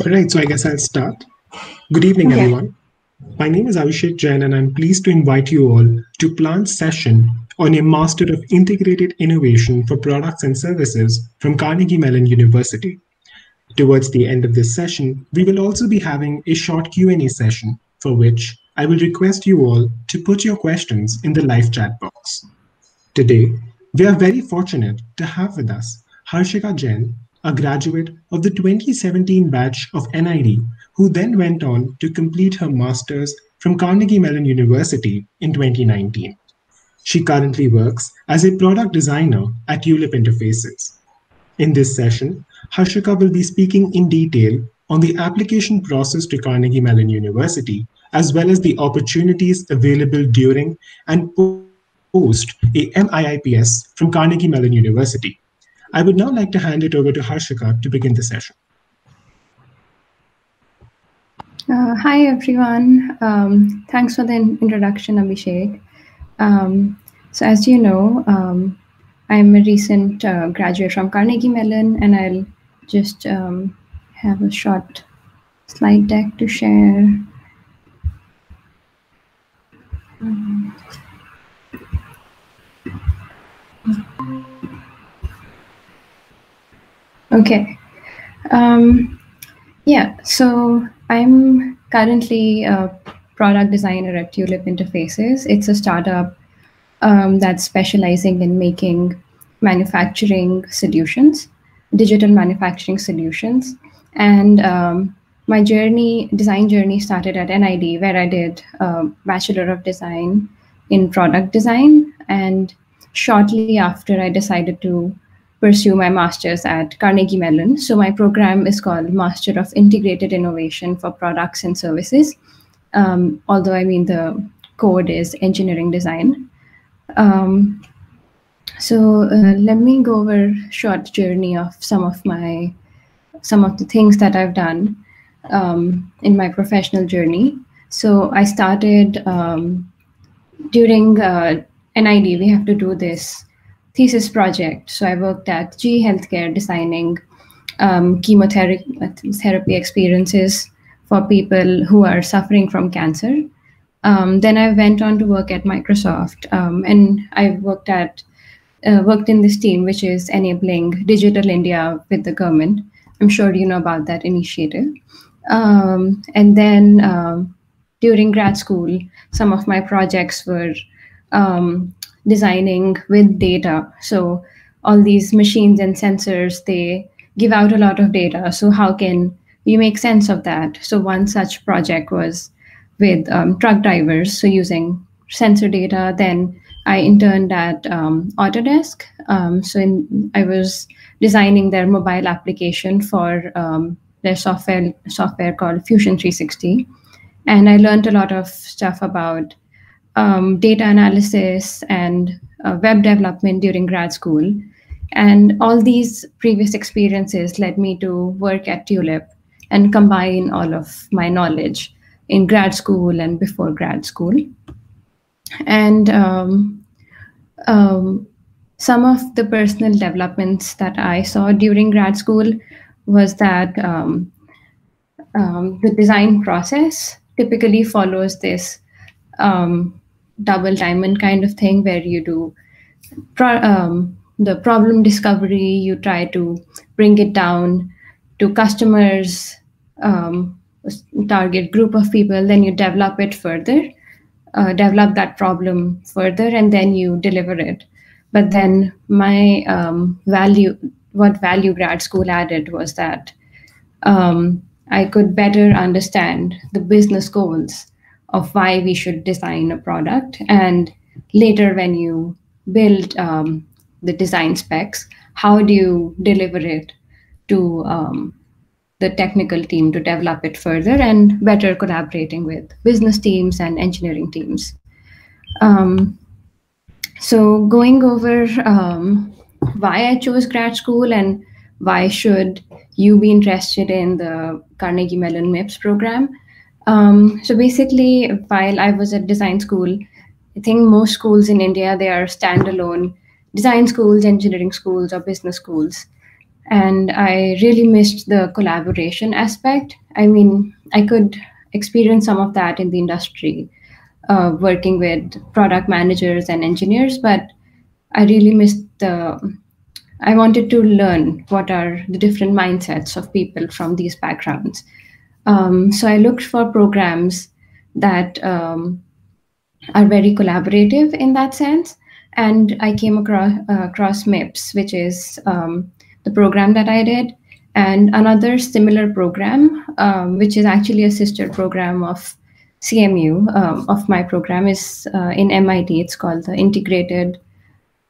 All right, so I guess I'll start. Good evening, Yeah. everyone. My name is Abhishek Jain, and I'm pleased to invite you all to Plant's session on a Master of Integrated Innovation for Products and Services from Carnegie Mellon University. Towards the end of this session, we will also be having a short Q&A session for which I will request you all to put your questions in the live chat box. Today, we are very fortunate to have with us Harshika Jain, a graduate of the 2017 batch of NID, who then went on to complete her master's from Carnegie Mellon University in 2019. She currently works as a product designer at Tulip Interfaces. In this session, Harshika will be speaking in detail on the application process to Carnegie Mellon University, as well as the opportunities available during and post a MIIPS from Carnegie Mellon University. I would now like to hand it over to Harshika to begin the session. Hi, everyone. Thanks for the introduction, Abhishek. So as you know, I'm a recent graduate from Carnegie Mellon, and I'll just have a short slide deck to share. Okay. Yeah, so I'm currently a product designer at Tulip Interfaces. It's a startup that's specializing in making manufacturing solutions, digital manufacturing solutions. And my design journey started at NID, where I did a Bachelor of Design in Product Design. And shortly after, I decided to pursue my master's at Carnegie Mellon. So my program is called Master of Integrated Innovation for Products and Services, although I mean the code is engineering design. Let me go over a short journey of some of the things that I've done in my professional journey. So I started during NID, we have to do this thesis project. So I worked at GE Healthcare designing chemotherapy experiences for people who are suffering from cancer. Then I went on to work at Microsoft, and I worked in this team, which is enabling Digital India with the government. I'm sure you know about that initiative. And then during grad school, some of my projects were designing with data. So all these machines and sensors, they give out a lot of data. So how can we make sense of that? So one such project was with truck drivers, so using sensor data. Then I interned at Autodesk. I was designing their mobile application for their software called Fusion 360. And I learned a lot of stuff about data analysis and web development during grad school. And all these previous experiences led me to work at Tulip and combine all of my knowledge in grad school and before grad school. And some of the personal developments that I saw during grad school was that the design process typically follows this double diamond kind of thing, where you do the problem discovery, you try to bring it down to customers, target group of people, then you develop it further, develop that problem further, and then you deliver it. But then my what value grad school added was that I could better understand the business goals of why we should design a product. And later, when you build the design specs, how do you deliver it to the technical team to develop it further, and better collaborating with business teams and engineering teams. So going over why I chose grad school and why should you be interested in the Carnegie Mellon MIPS program. So basically, while I was at design school, I think most schools in India, they are standalone design schools, engineering schools, or business schools. And I really missed the collaboration aspect. I mean, I could experience some of that in the industry, working with product managers and engineers, but I really missed I wanted to learn what are the different mindsets of people from these backgrounds. So I looked for programs that are very collaborative in that sense. And I came across MIPS, which is the program that I did, and another similar program, which is actually a sister program of CMU, of my program, is in MIT. It's called the Integrated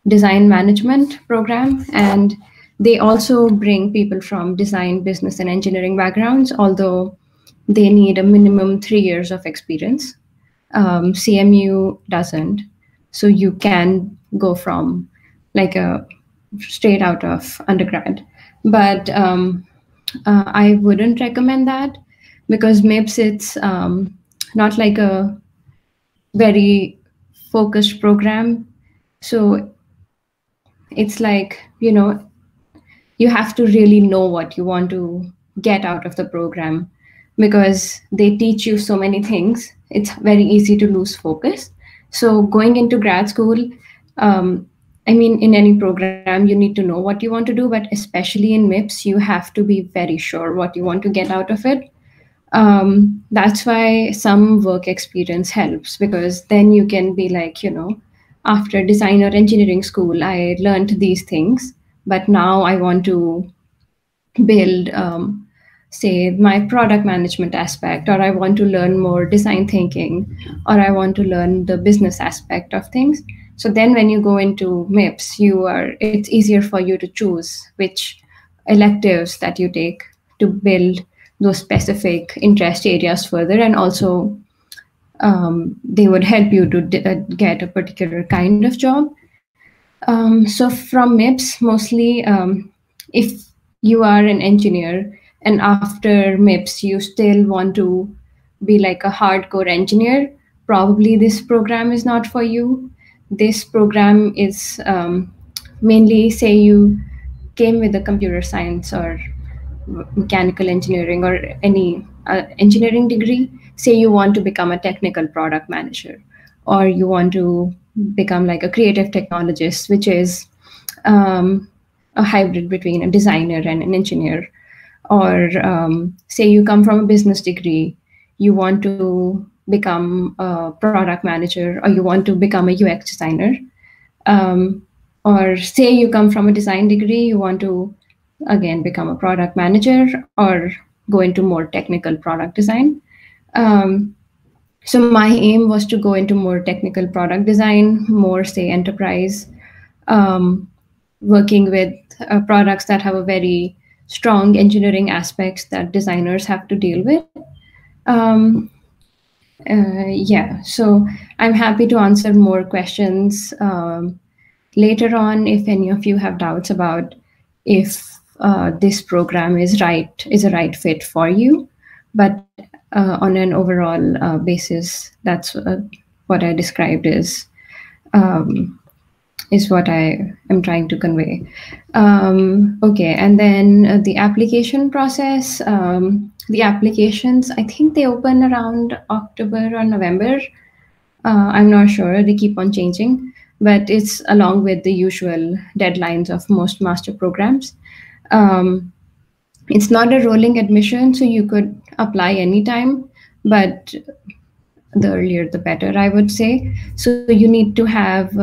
Design Management Program. And they also bring people from design, business, and engineering backgrounds, although they need a minimum 3 years of experience. CMU doesn't. So you can go from like a straight out of undergrad. But I wouldn't recommend that, because MIPS, it's not like a very focused program. So it's like, you have to really know what you want to get out of the program, because they teach you so many things. It's very easy to lose focus. So going into grad school, I mean, in any program, you need to know what you want to do, but especially in MIPS, you have to be very sure what you want to get out of it. That's why some work experience helps, because then you can be like, after design or engineering school, I learned these things, but now I want to build, say, my product management aspect, or I want to learn more design thinking, or I want to learn the business aspect of things. So then when you go into MIPS, it's easier for you to choose which electives that you take to build those specific interest areas further. And also they would help you to get a particular kind of job. So from MIPS, mostly if you are an engineer and after MIPS you still want to be like a hardcore engineer, probably this program is not for you. This program is mainly, say you came with a computer science or mechanical engineering or any engineering degree. Say you want to become a technical product manager, or you want to become like a creative technologist, which is a hybrid between a designer and an engineer. Or say you come from a business degree, you want to become a product manager, or you want to become a UX designer. Or say you come from a design degree, you want to again become a product manager or go into more technical product design. So my aim was to go into more technical product design, more, say, enterprise, working with products that have a very strong engineering aspects that designers have to deal with. Yeah, so I'm happy to answer more questions later on if any of you have doubts about if this program is a right fit for you. But on an overall basis, that's what I described is what I am trying to convey. Okay, and then the application process. The applications, I think they open around October or November. I'm not sure, they keep on changing, but it's along with the usual deadlines of most master programs. It's not a rolling admission, so you could apply anytime, but the earlier the better, I would say. So you need to have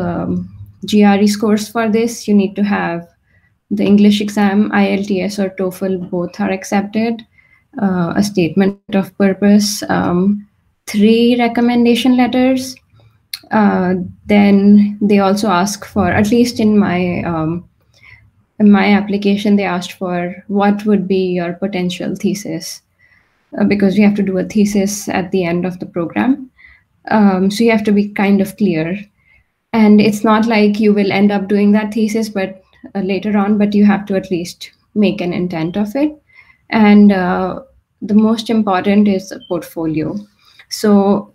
GRE scores for this. You need to have the English exam, IELTS or TOEFL, both are accepted. A statement of purpose, 3 recommendation letters. Then they also ask for, at least in my application, they asked for what would be your potential thesis, because we have to do a thesis at the end of the program. So you have to be kind of clear. And it's not like you will end up doing that thesis but later on, but you have to at least make an intent of it. And the most important is a portfolio. So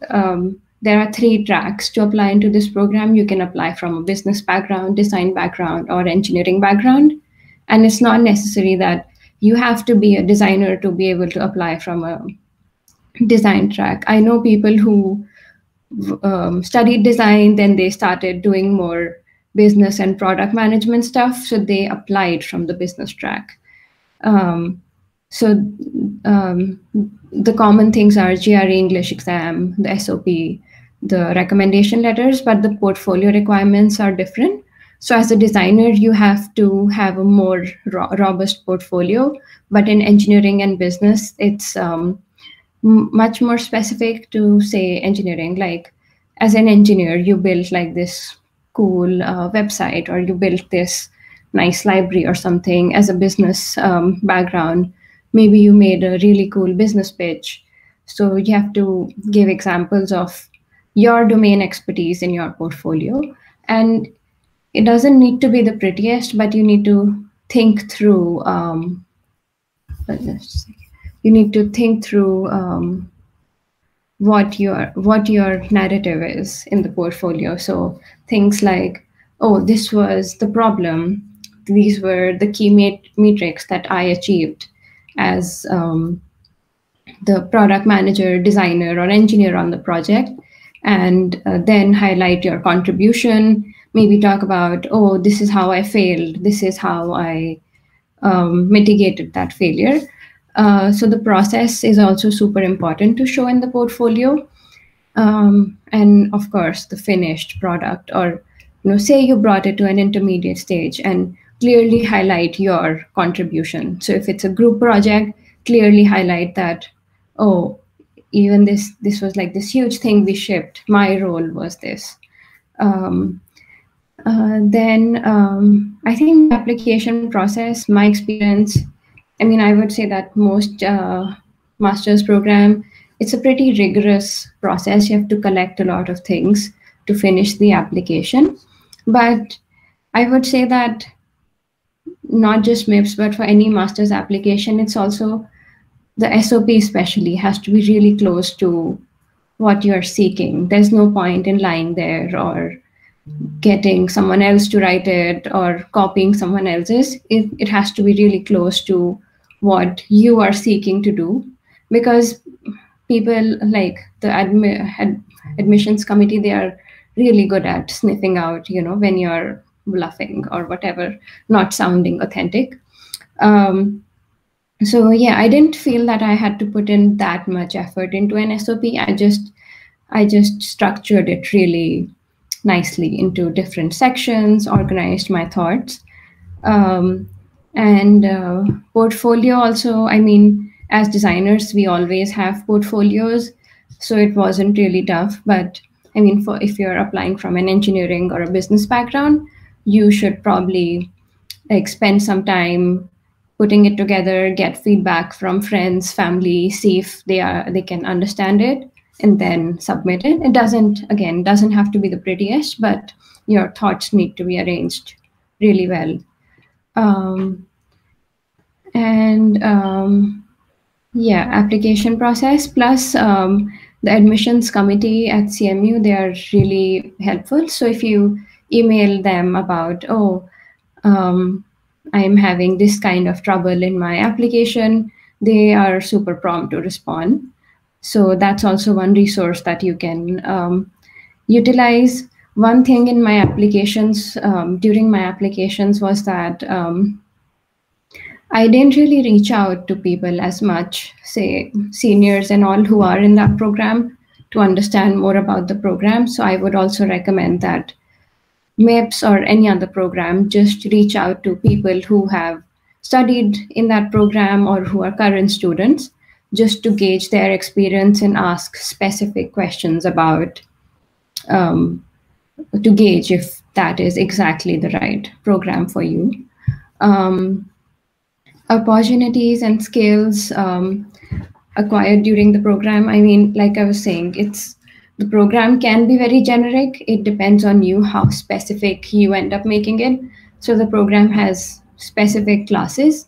there are 3 tracks to apply into this program. You can apply from a business background, design background, or engineering background. And it's not necessary that you have to be a designer to be able to apply from a design track. I know people who studied design, then they started doing more business and product management stuff, so they applied from the business track. So the common things are GRE English exam, the SOP, the recommendation letters, but the portfolio requirements are different. So as a designer, you have to have a more robust portfolio, but in engineering and business, it's much more specific to, say, engineering. Like as an engineer, you built like this cool website, or you built this nice library or something. As a business background, maybe you made a really cool business pitch. So you have to give examples of your domain expertise in your portfolio. And it doesn't need to be the prettiest, but you need to think through what your narrative is in the portfolio. So things like, oh, this was the problem, these were the key metrics that I achieved as the product manager, designer, or engineer on the project, and then highlight your contribution. Maybe talk about, oh, this is how I failed, this is how I mitigated that failure. So the process is also super important to show in the portfolio. And of course, the finished product, or say you brought it to an intermediate stage, and clearly highlight your contribution. So if it's a group project, clearly highlight that, oh, even this was like this huge thing we shipped, my role was this. Then I think the application process, my experience, I would say that most master's program, it's a pretty rigorous process. You have to collect a lot of things to finish the application. But I would say that not just MIPS, but for any master's application, it's also the SOP especially has to be really close to what you're seeking. There's no point in lying there or getting someone else to write it or copying someone else's. It has to be really close to what you are seeking to do, because people like the admissions committee, they are really good at sniffing out, when you're bluffing or whatever, not sounding authentic. So yeah, I didn't feel that I had to put in that much effort into an SOP. I just structured it really nicely into different sections, organized my thoughts. And portfolio also, as designers, we always have portfolios, so it wasn't really tough. But if you're applying from an engineering or a business background, you should probably spend some time putting it together, get feedback from friends, family, see if they can understand it, and then submit it. It doesn't have to be the prettiest, but your thoughts need to be arranged really well. Application process plus the admissions committee at CMU, they are really helpful. So if you email them about, I'm having this kind of trouble in my application, they are super prompt to respond. So that's also one resource that you can utilize. One thing in my applications, during my applications, was that I didn't really reach out to people as much, say seniors and all who are in that program, to understand more about the program. So I would also recommend that MIPS or any other program, just reach out to people who have studied in that program or who are current students, just to gauge their experience and ask specific questions about, to gauge if that is exactly the right program for you. Opportunities and skills acquired during the program. Like I was saying, the program can be very generic. It depends on you how specific you end up making it. So the program has specific classes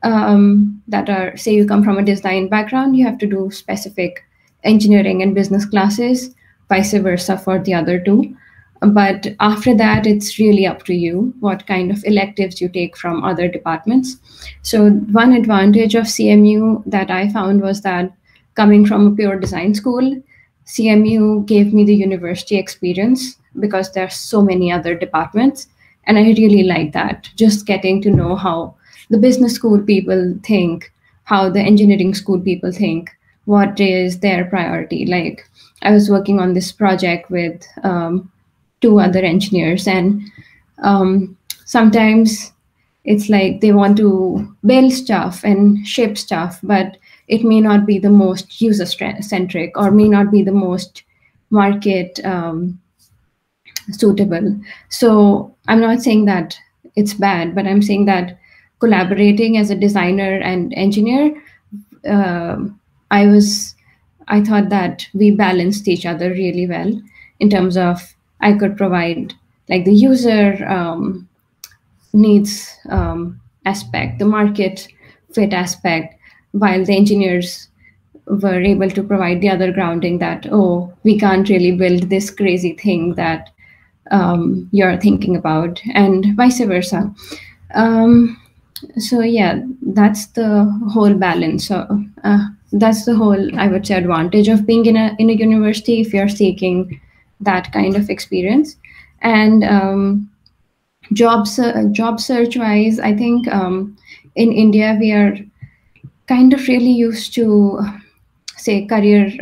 that are, say you come from a design background, you have to do specific engineering and business classes, vice versa for the other two. But after that, it's really up to you what kind of electives you take from other departments. So one advantage of CMU that I found was that coming from a pure design school, CMU gave me the university experience because there's so many other departments. And I really like that, just getting to know how the business school people think, how the engineering school people think, what is their priority. Like I was working on this project with two other engineers, and sometimes it's like they want to build stuff and ship stuff, but it may not be the most user centric or may not be the most market suitable. So I'm not saying that it's bad, but I'm saying that collaborating as a designer and engineer, uh, I thought that we balanced each other really well in terms of I could provide like the user needs aspect, the market fit aspect, while the engineers were able to provide the other grounding that, oh, we can't really build this crazy thing that you're thinking about, and vice versa. So yeah, that's the whole balance. So that's the whole, I would say, advantage of being in a university if you're seeking that kind of experience. And job search wise, I think in India we are kind of really used to say career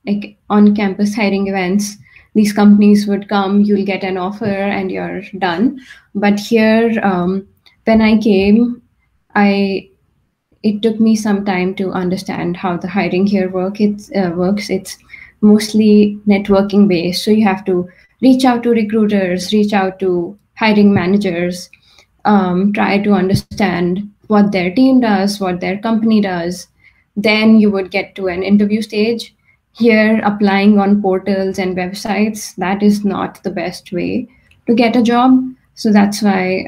like on campus hiring events. These companies would come, you'll get an offer and you're done. But here when I came, it took me some time to understand how the hiring here works. It's mostly networking based, so you have to reach out to recruiters, reach out to hiring managers, try to understand what their team does, what their company does. Then you would get to an interview stage. Here, applying on portals and websites, that is not the best way to get a job. So that's why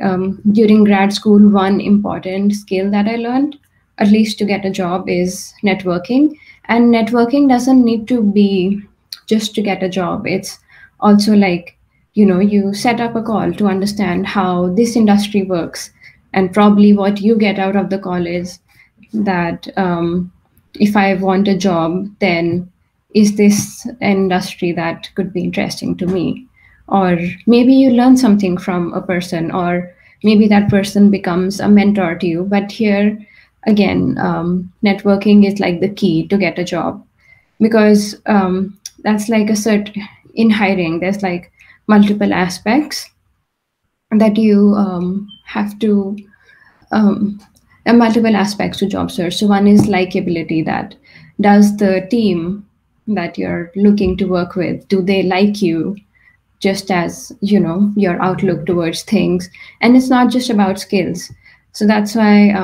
during grad school, one important skill that I learned, at least to get a job, is networking. And networking doesn't need to be just to get a job. It's also like, you set up a call to understand how this industry works, and probably what you get out of the call is that if I want a job, then is this an industry that could be interesting to me? Or maybe you learn something from a person, or maybe that person becomes a mentor to you. But here again, networking is like the key to get a job, because that's like a certain, in hiring there's like multiple aspects that you have to multiple aspects to job search. So one is likability, that does the team that you're looking to work with, do they like you just as your outlook towards things? And it's not just about skills. So that's why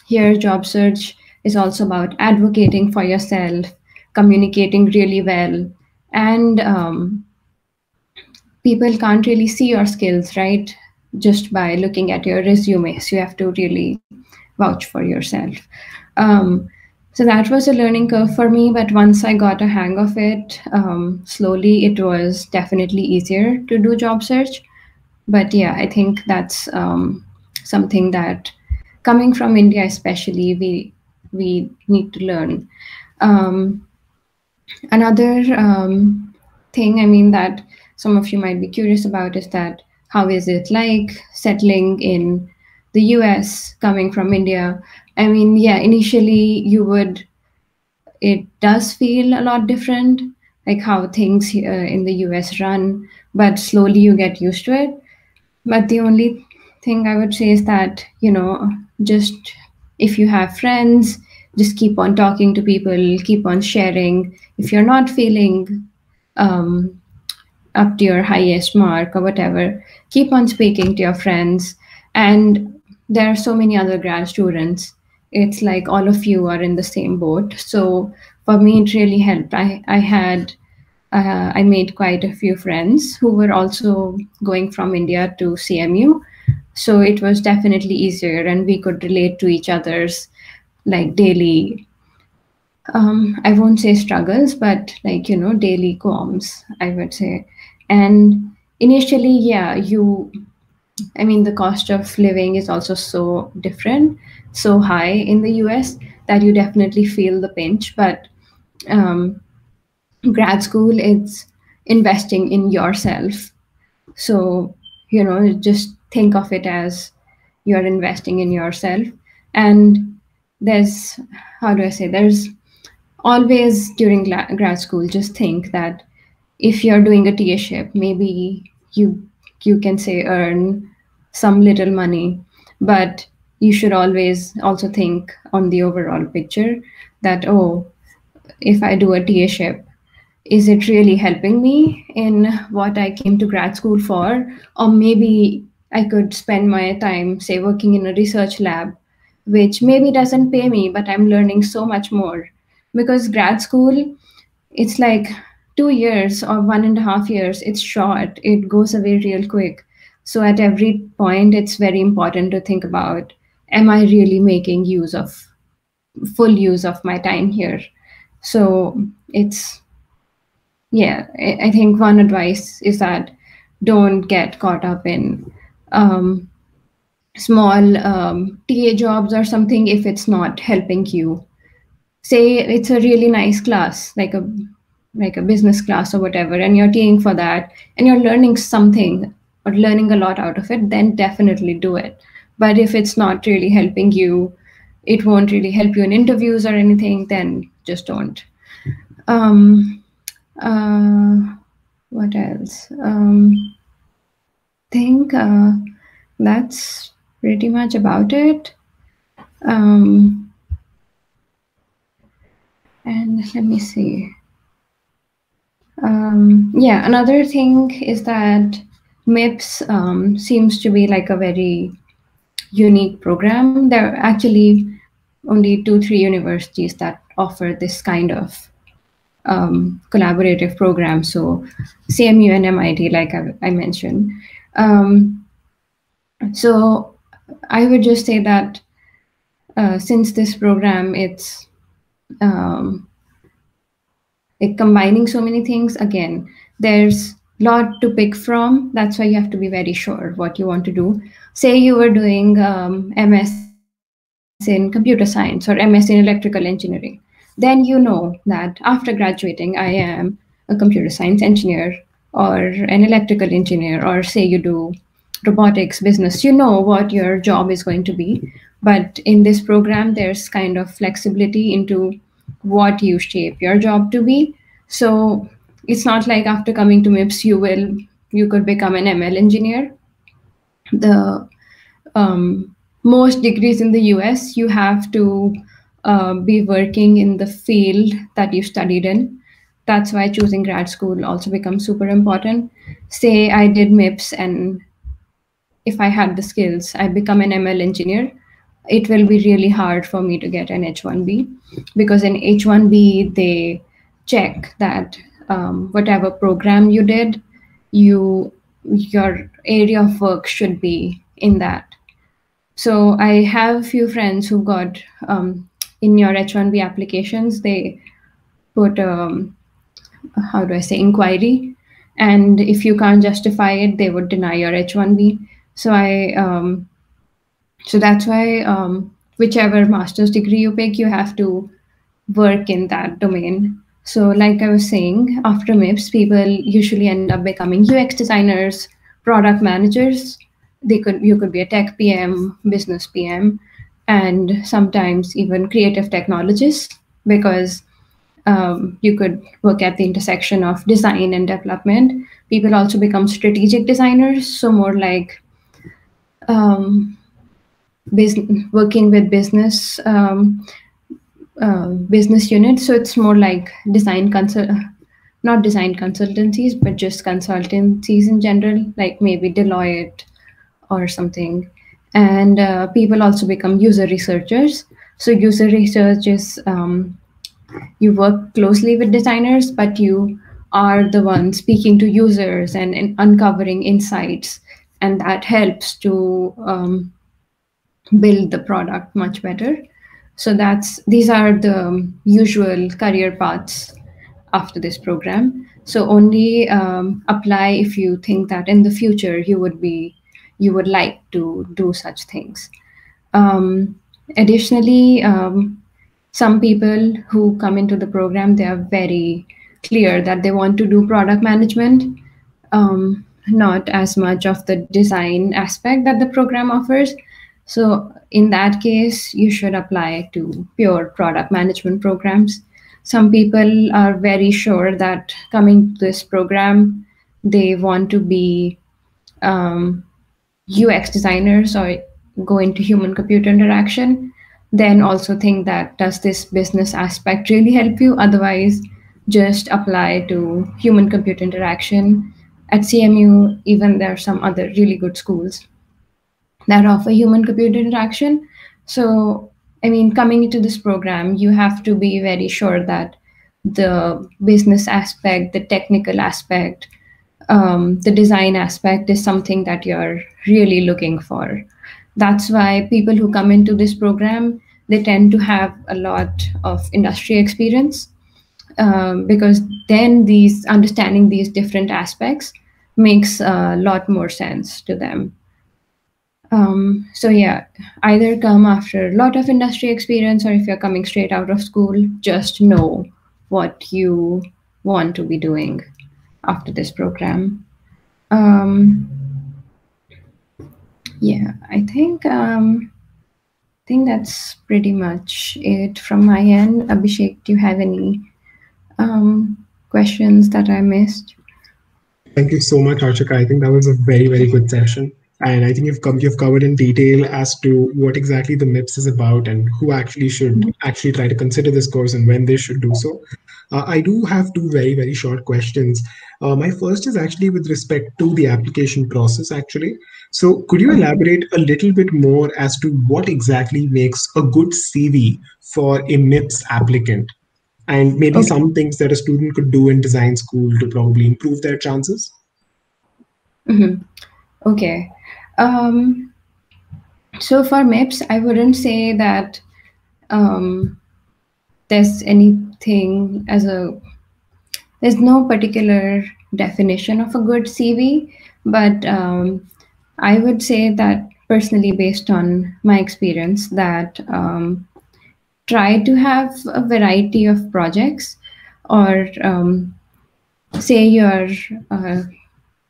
here job search is also about advocating for yourself, communicating really well, and people can't really see your skills, right, just by looking at your resume. So you have to really vouch for yourself. So that was a learning curve for me, but once I got a hang of it, slowly, it was definitely easier to do job search. But yeah, I think that's something that, coming from India especially, we need to learn. Another thing, I mean, that some of you might be curious about is that how is it like settling in the US coming from India? I mean, yeah, initially it does feel a lot different, like how things here in the US run, but slowly you get used to it. But the only thing I would say is that, just if you have friends, just keep on talking to people, keep on sharing. If you're not feeling up to your highest mark or whatever, keep on speaking to your friends. And there are so many other grad students. It's like all of you are in the same boat. So for me, it really helped. I made quite a few friends who were also going from India to CMU. So it was definitely easier, and we could relate to each other's like daily, I won't say struggles, but like, daily qualms, I would say. And initially, yeah, the cost of living is also so different, so high in the US that you definitely feel the pinch. But um, grad school, it's investing in yourself. So, just think of it as you're investing in yourself. And there's, how do I say, there's always during grad school, just think that if you're doing a TA-ship, maybe you can say earn some little money, but you should always also think on the overall picture that, oh, if I do a TA-ship, is it really helping me in what I came to grad school for? Or maybe I could spend my time, say, working in a research lab, which maybe doesn't pay me, but I'm learning so much more. Because grad school, it's like 2 years or 1.5 years. It's short, it goes away real quick. So at every point, it's very important to think about, am I really making full use of my time here? So it's, yeah, I think one advice is that don't get caught up in small TA jobs or something if it's not helping you. Say it's a really nice class, like a business class or whatever, and you're TAing for that, and you're learning something or learning a lot out of it, then definitely do it. But if it's not really helping you, it won't really help you in interviews or anything, then just don't. What else? Think that's pretty much about it. And let me see. Yeah, another thing is that MIPS seems to be like a very unique program. There are actually only 2-3 universities that offer this kind of collaborative program. So CMU and MIT, like I mentioned. So I would just say that since this program, it's combining so many things, again, there's a lot to pick from. That's why you have to be very sure what you want to do. Say you were doing MS in computer science or MS in electrical engineering. Then you know that after graduating, I am a computer science engineer or an electrical engineer, or say you do robotics business, you know what your job is going to be. But in this program, there's kind of flexibility into what you shape your job to be. So it's not like after coming to MIPS, you could become an ML engineer. The most degrees in the US, you have to be working in the field that you studied in. That's why choosing grad school also becomes super important. Say I did MIPS, and if I had the skills, I become an ML engineer, it will be really hard for me to get an H-1B, because in H-1B, they check that whatever program you did, your area of work should be in that. So I have a few friends who got in your H-1B applications, they put how do I say, inquiry, and if you can't justify it, they would deny your H-1B. So so that's why whichever master's degree you pick, you have to work in that domain. So like I was saying, after MIPS, people usually end up becoming UX designers, product managers. You could be a tech PM, business PM, and sometimes even creative technologists, because you could work at the intersection of design and development. People also become strategic designers, so more like working with business units. So it's more like not design consultancies, but just consultancies in general, like maybe Deloitte or something. And people also become user researchers. So user research is you work closely with designers, but you are the one speaking to users and uncovering insights, and that helps to build the product much better. So these are the usual career paths after this program. So only apply if you think that in the future you would like to do such things. Additionally, some people who come into the program, they are very clear that they want to do product management, not as much of the design aspect that the program offers. So in that case, you should apply to pure product management programs. Some people are very sure that coming to this program, they want to be UX designers or go into human computer interaction, then also think that does this business aspect really help you? Otherwise, just apply to human computer interaction. At CMU, even there are some other really good schools that offer human computer interaction. So, I mean, coming into this program, you have to be very sure that the business aspect, the technical aspect, the design aspect is something that you're really looking for. That's why people who come into this program, they tend to have a lot of industry experience, because then these understanding these different aspects makes a lot more sense to them. So yeah, either come after a lot of industry experience, or if you're coming straight out of school, just know what you want to be doing after this program. Yeah, I think that's pretty much it from my end. Abhishek, do you have any questions that I missed? Thank you so much, Archika. I think that was a very, very good session. And I think you've covered in detail as to what exactly the MIPS is about and who actually should actually try to consider this course and when they should do so. I do have two very, very short questions. My first is actually with respect to the application process, actually. So could you elaborate a little bit more as to what exactly makes a good CV for a MIPS applicant? And maybe some things that a student could do in design school to probably improve their chances? Okay. So for MIPS, I wouldn't say that there's anything there's no particular definition of a good CV, but I would say that personally, based on my experience, that try to have a variety of projects, or say you're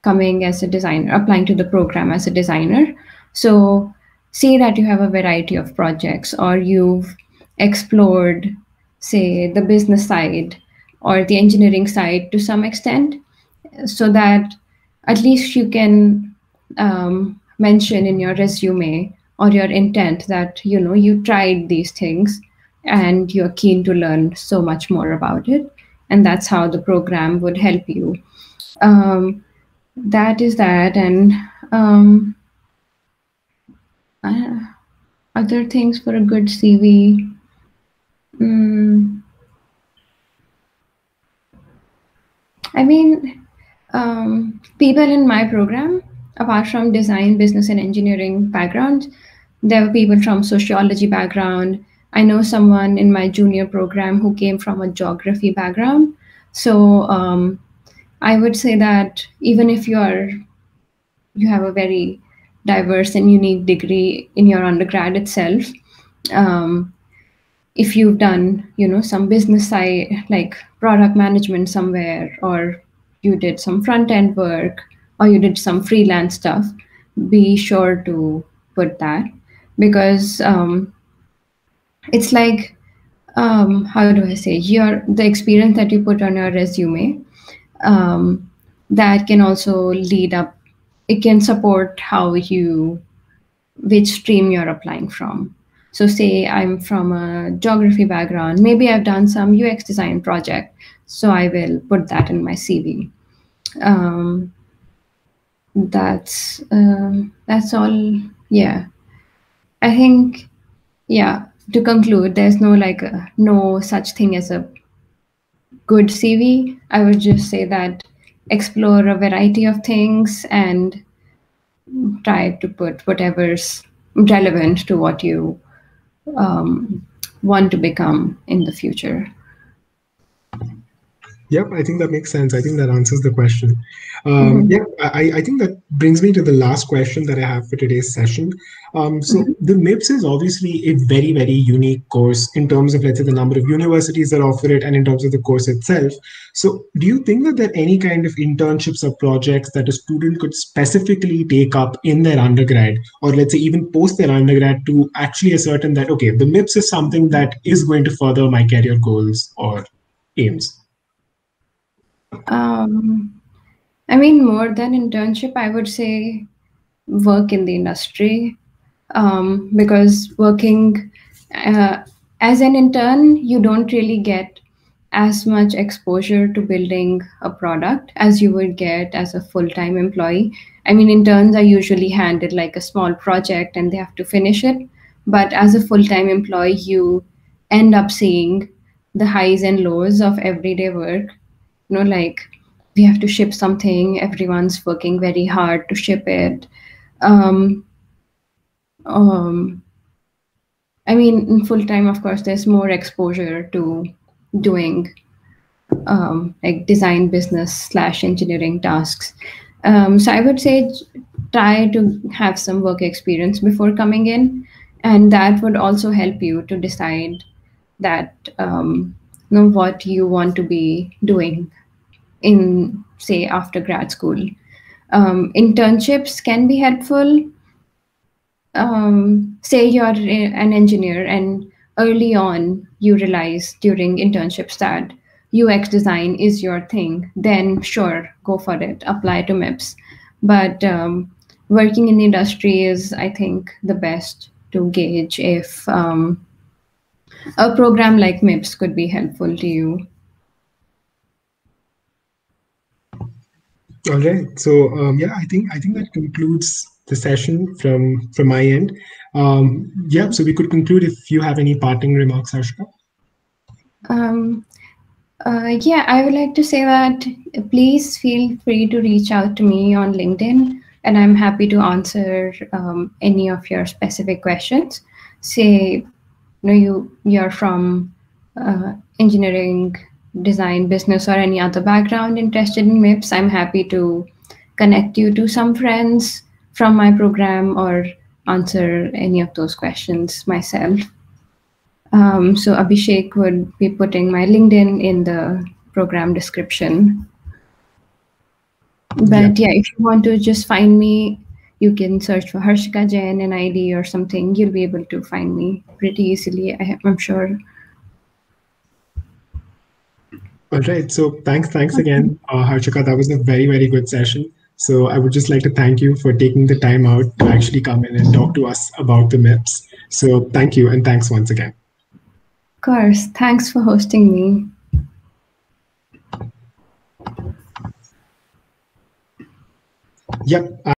coming as a designer, applying to the program as a designer. So say that you have a variety of projects, or you've explored, say, the business side or the engineering side to some extent, so that at least you can mention in your resume or your intent that you tried these things and you're keen to learn so much more about it, and that's how the program would help you. That is that. And other things for a good CV. I mean, people in my program, apart from design, business, and engineering backgrounds, there were people from sociology background. I know someone in my junior program who came from a geography background. So I would say that even if you have a very diverse and unique degree in your undergrad itself, if you've done some business side, like product management somewhere, or you did some front end work, or you did some freelance stuff, be sure to put that, because it's like, how do I say, the experience that you put on your resume, that can also lead up, it can support which stream you're applying from. So say I'm from a geography background, maybe I've done some UX design project, so I will put that in my CV. That's all. Yeah, I think, yeah, to conclude, there's no such thing as a good CV. I would just say that explore a variety of things and try to put whatever's relevant to what you want to become in the future. Yep, I think that makes sense. I think that answers the question. Mhm. Yeah, I think that brings me to the last question that I have for today's session. So Mhm. the MIPS is obviously a very, very unique course in terms of, let's say, the number of universities that offer it and in terms of the course itself. So do you think that there are any kind of internships or projects that a student could specifically take up in their undergrad, or let's say even post their undergrad, to actually ascertain that, okay, the MIPS is something that is going to further my career goals or aims? Um, I mean, more than internship, I would say work in the industry, because working uh, as an intern, you don't really get as much exposure to building a product as you would get as a full-time employee. I mean, interns are usually handed like a small project and they have to finish it. But as a full-time employee, you end up seeing the highs and lows of everyday work. Like we have to ship something, everyone's working very hard to ship it. Um, um, I mean, in full time, of course, there's more exposure to doing like design business slash engineering tasks. So I would say try to have some work experience before coming in, and that would also help you to decide that what you want to be doing in, say, after grad school. Internships can be helpful. Say you're an engineer and early on you realize during internships that UX design is your thing, then sure, go for it, apply to MIPS. But working in the industry is, I think, the best to gauge if a program like MIPS could be helpful to you. All right. So yeah, I think that concludes the session from my end. Yeah. So we could conclude if you have any parting remarks, Harshika. Um, yeah, I would like to say that please feel free to reach out to me on LinkedIn, and I'm happy to answer any of your specific questions. Say, you're from engineering, design, business, or any other background interested in MIPS. I'm happy to connect you to some friends from my program or answer any of those questions myself. So Abhishek would be putting my LinkedIn in the program description. Yeah. But yeah, if you want to just find me, you can search for Harshika Jain and ID or something. You'll be able to find me pretty easily, I'm sure. All right. So thanks again, Harshika. That was a very, very good session. So I would just like to thank you for taking the time out to actually come in and talk to us about the MIPS. So thank you and thanks once again. Of course. Thanks for hosting me. Yep.